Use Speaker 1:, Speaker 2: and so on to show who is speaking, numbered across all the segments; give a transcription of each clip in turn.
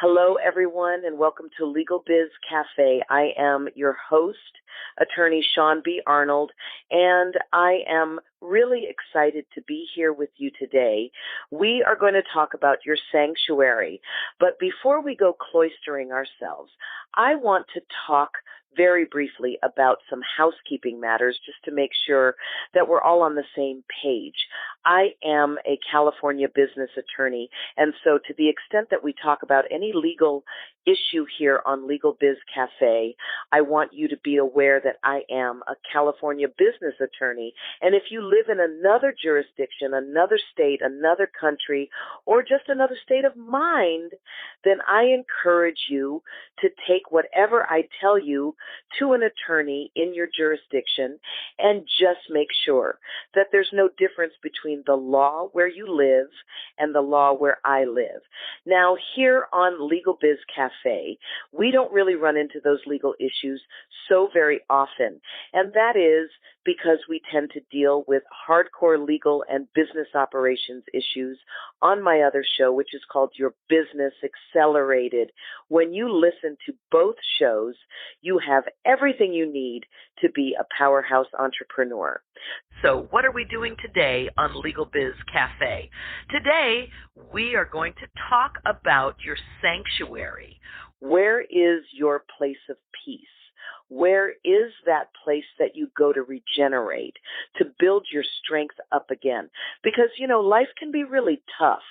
Speaker 1: Hello, everyone, and welcome to LegalBiz Cafe. I am your host, attorney Shaune B. Arnold, and I am really excited to be here with you today. We are going to talk about your sanctuary, but before we go cloistering ourselves, I want to talk very briefly about some housekeeping matters just to make sure that we're all on the same page. I am a California business attorney, and so to the extent that we talk about any legal issue here on LegalBiz Cafe, I want you to be aware that I am a California business attorney, and if you live in another jurisdiction, another state, another country, or just another state of mind, then I encourage you to take whatever I tell you to an attorney in your jurisdiction and just make sure that there's no difference between the law where you live and the law where I live. Now, here on LegalBiz Cafe, we don't really run into those legal issues so very often, and that is because we tend to deal with hardcore legal and business operations issues on my other show, which is called Your Business Accelerated. When you listen to both shows, you have everything you need to be a powerhouse entrepreneur. So what are we doing today on LegalBiz Cafe? Today, we are going to talk about your sanctuary. Where is your place of peace? Where is that place that you go to regenerate, to build your strength up again? Because, life can be really tough,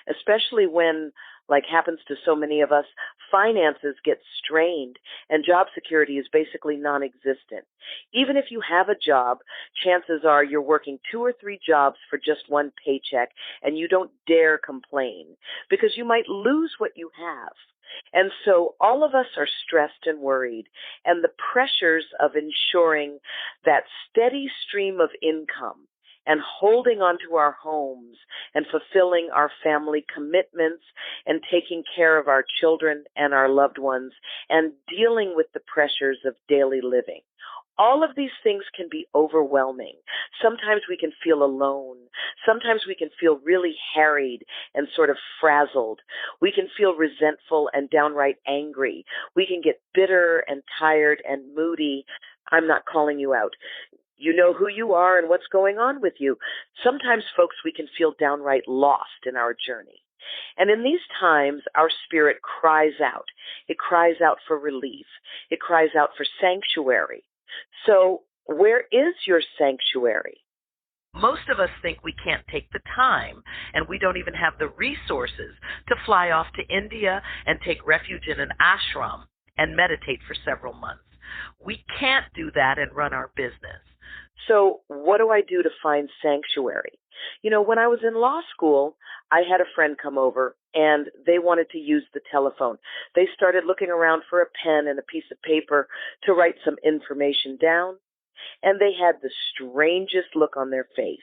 Speaker 1: especially when, like happens to so many of us, finances get strained and job security is basically non-existent. Even if you have a job, chances are you're working 2 or 3 jobs for just one paycheck and you don't dare complain because you might lose what you have. And so all of us are stressed and worried, and the pressures of ensuring that steady stream of income and holding on to our homes and fulfilling our family commitments and taking care of our children and our loved ones and dealing with the pressures of daily living. All of these things can be overwhelming. Sometimes we can feel alone. Sometimes we can feel really harried and sort of frazzled. We can feel resentful and downright angry. We can get bitter and tired and moody. I'm not calling you out. You know who you are and what's going on with you. Sometimes, folks, we can feel downright lost in our journey. And in these times, our spirit cries out. It cries out for relief. It cries out for sanctuary. So where is your sanctuary? Most of us think we can't take the time, and we don't even have the resources to fly off to India and take refuge in an ashram and meditate for several months. We can't do that and run our business. So what do I do to find sanctuary? When I was in law school, I had a friend come over, and they wanted to use the telephone. They started looking around for a pen and a piece of paper to write some information down, and they had the strangest look on their face.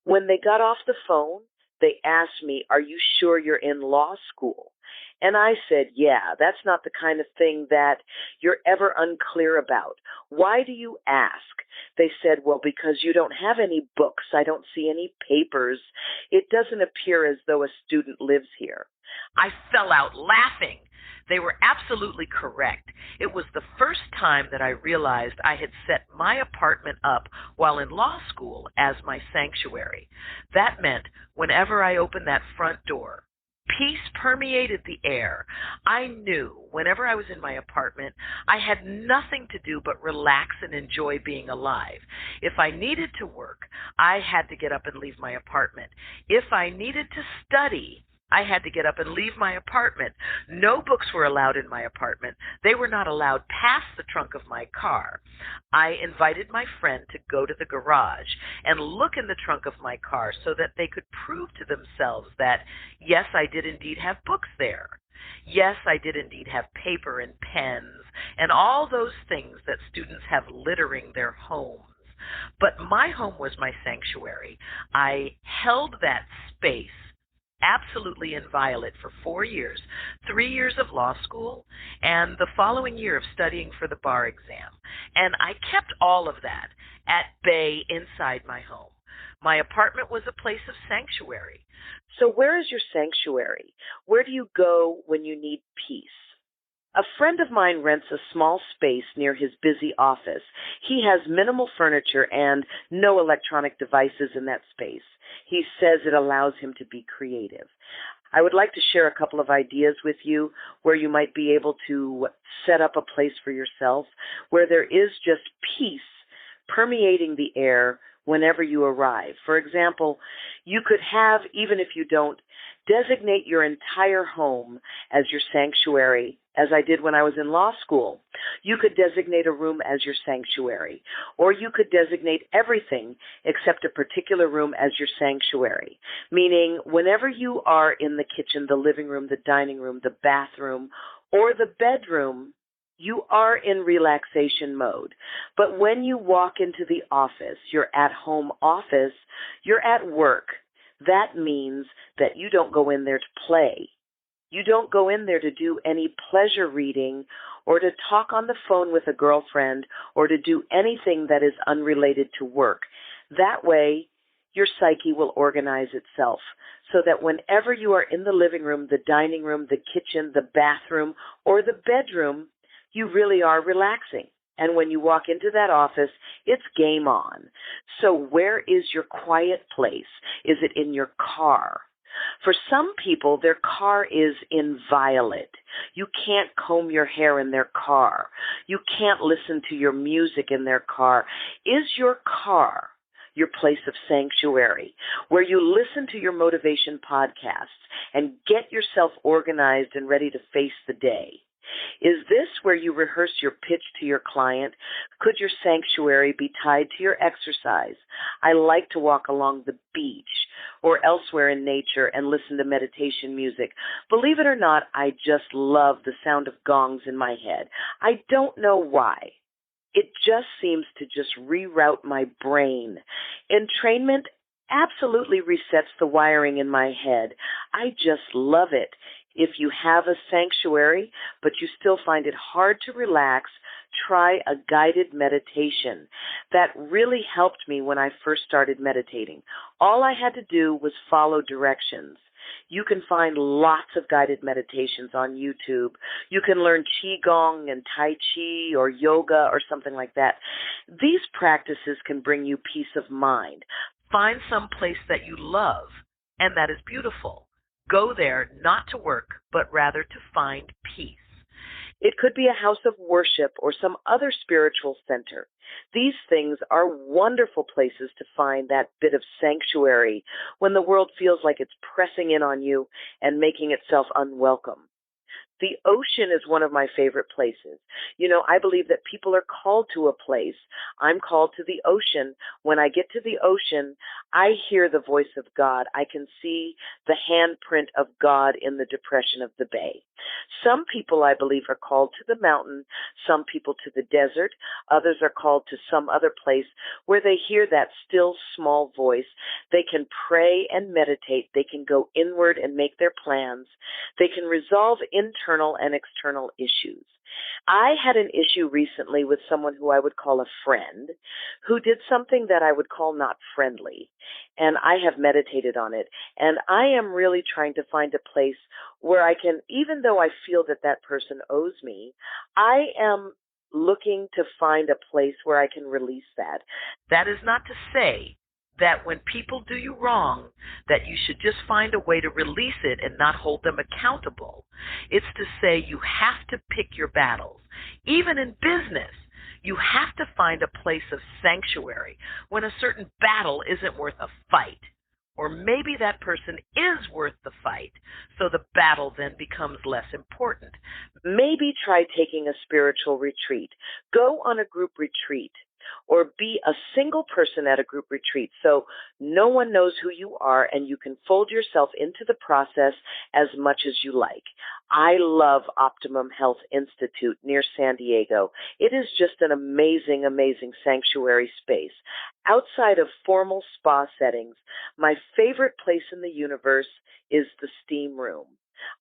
Speaker 1: When they got off the phone, they asked me, "Are you sure you're in law school?" And I said, "Yeah, that's not the kind of thing that you're ever unclear about. Why do you ask?" They said, "Well, because you don't have any books. I don't see any papers. It doesn't appear as though a student lives here." I fell out laughing. They were absolutely correct. It was the first time that I realized I had set my apartment up while in law school as my sanctuary. That meant whenever I opened that front door, peace permeated the air. I knew whenever I was in my apartment, I had nothing to do but relax and enjoy being alive. If I needed to work, I had to get up and leave my apartment. If I needed to study, I had to get up and leave my apartment. No books were allowed in my apartment. They were not allowed past the trunk of my car. I invited my friend to go to the garage and look in the trunk of my car so that they could prove to themselves that, yes, I did indeed have books there. Yes, I did indeed have paper and pens and all those things that students have littering their homes. But my home was my sanctuary. I held that space absolutely inviolate for 4 years, 3 years of law school, and the following year of studying for the bar exam. And I kept all of that at bay inside my home. My apartment was a place of sanctuary. So where is your sanctuary? Where do you go when you need peace? A friend of mine rents a small space near his busy office. He has minimal furniture and no electronic devices in that space. He says it allows him to be creative. I would like to share a couple of ideas with you where you might be able to set up a place for yourself where there is just peace permeating the air whenever you arrive. For example, you could have, even if you don't, designate your entire home as your sanctuary, as I did when I was in law school. You could designate a room as your sanctuary, or you could designate everything except a particular room as your sanctuary, meaning whenever you are in the kitchen, the living room, the dining room, the bathroom, or the bedroom, you are in relaxation mode. But when you walk into the office, your at-home office, you're at work. That means that you don't go in there to play. You don't go in there to do any pleasure reading or to talk on the phone with a girlfriend or to do anything that is unrelated to work. That way, your psyche will organize itself so that whenever you are in the living room, the dining room, the kitchen, the bathroom, or the bedroom, you really are relaxing. And when you walk into that office, it's game on. So where is your quiet place? Is it in your car? For some people, their car is inviolate. You can't comb your hair in their car. You can't listen to your music in their car. Is your car your place of sanctuary, where you listen to your motivation podcasts and get yourself organized and ready to face the day? Is this where you rehearse your pitch to your client? Could your sanctuary be tied to your exercise? I like to walk along the beach or elsewhere in nature and listen to meditation music. Believe it or not, I just love the sound of gongs in my head. I don't know why. It just seems to just reroute my brain. Entrainment absolutely resets the wiring in my head. I just love it. If you have a sanctuary, but you still find it hard to relax, try a guided meditation. That really helped me when I first started meditating. All I had to do was follow directions. You can find lots of guided meditations on YouTube. You can learn Qigong and Tai Chi or yoga or something like that. These practices can bring you peace of mind. Find some place that you love and that is beautiful. Go there not to work, but rather to find peace. It could be a house of worship or some other spiritual center. These things are wonderful places to find that bit of sanctuary when the world feels like it's pressing in on you and making itself unwelcome. The ocean is one of my favorite places. You know, I believe that people are called to a place. I'm called to the ocean. When I get to the ocean, I hear the voice of God. I can see the handprint of God in the depression of the bay. Some people, I believe, are called to the mountain, some people to the desert, others are called to some other place where they hear that still small voice. They can pray and meditate. They can go inward and make their plans. They can resolve internal and external issues. I had an issue recently with someone who I would call a friend who did something that I would call not friendly, and I have meditated on it, and I am really trying to find a place where I can, even though I feel that that person owes me, I am looking to find a place where I can release that. That is not to say that when people do you wrong, that you should just find a way to release it and not hold them accountable. It's to say you have to pick your battles. Even in business, you have to find a place of sanctuary when a certain battle isn't worth a fight. Or maybe that person is worth the fight, so the battle then becomes less important. Maybe try taking a spiritual retreat. Go on a group retreat. Or be a single person at a group retreat so no one knows who you are and you can fold yourself into the process as much as you like. I love Optimum Health Institute near San Diego. It is just an amazing, amazing sanctuary space. Outside of formal spa settings, my favorite place in the universe is the steam room.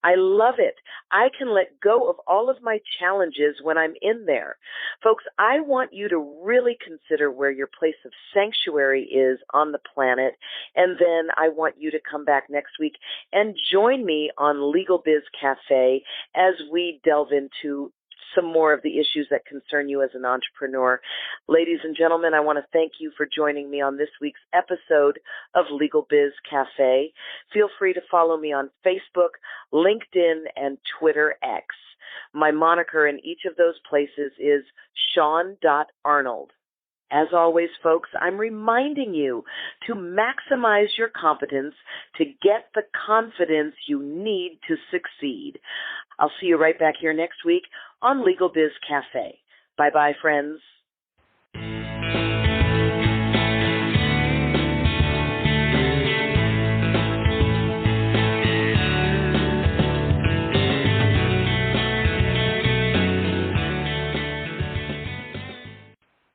Speaker 1: I love it. I can let go of all of my challenges when I'm in there. Folks, I want you to really consider where your place of sanctuary is on the planet, and then I want you to come back next week and join me on LegalBiz Cafe as we delve into some more of the issues that concern you as an entrepreneur. Ladies and gentlemen, I want to thank you for joining me on this week's episode of LegalBiz Cafe. Feel free to follow me on Facebook, LinkedIn, and Twitter X. My moniker in each of those places is Shaune.Arnold. As always, folks, I'm reminding you to maximize your competence to get the confidence you need to succeed. I'll see you right back here next week on LegalBiz Cafe. Bye-bye, friends.